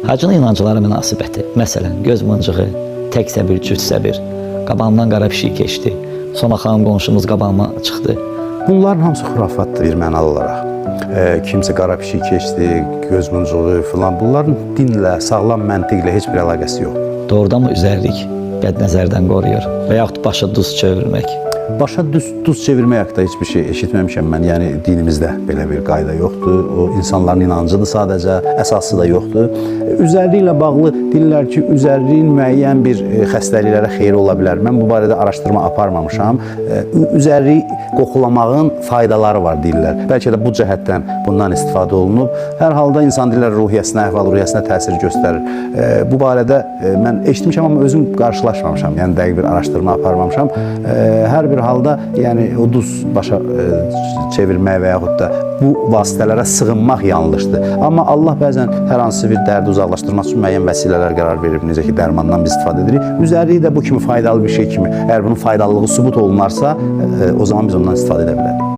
Hacının inancılara münasibəti, məsələn, göz mıncığı, təksə bir, cütsə bir, qabağımdan qara pişik keçdi, sonra xanım qonşumuz qabağıma çıxdı. Bunların hamısı xurafatdır bir mənalı olaraq. Kimsə qara pişik keçdi, göz mıncığı filan, bunların dinlə, sağlam məntiqlə heç bir əlaqəsi yox. Doğrudan mı üzərlik bədnəzərdən qoruyur və yaxud başa duz çevirmək? Başa duz çevirmək haqqında heç bir şey eşitməmişəm mən. Yəni dinimizdə belə bir qayda yoxdur. O insanların inancıdır sadəcə, əsası da yoxdur. Üzərliklə bağlı deyirlər ki, üzərliyin müəyyən bir xəstəliklərə xeyri ola bilər. Mən bu barədə araşdırma aparmamışam. Üzərlik qoxulamağın faydaları var deyirlər. Bəlkə də bu cəhətdən bundan istifadə olunub. Hər halda insan deyirlər ruhiyyəsinə, əhval-ruhiyyəsinə təsir göstərir. Bu barədə mən eşitmişəm, amma özüm qarşılaşmamışam. Yəni dəqiq bir araşdırma aparmamışam. Hər bir halda, yəni o duz başa çevirmək və yaxud da bu vasitələrə sığınmaq yanlışdır. Amma Allah bəzən hər hansı bir dərdi uzaqlaşdırmaq üçün müəyyən vəsilələr qərar verir. Necə ki, dərmandan biz istifadə edirik. Üzərlik də bu kimi faydalı bir şey kimi, əgər bunun faydalılığı sübut olunarsa, o zaman biz ondan istifadə edə bilərik.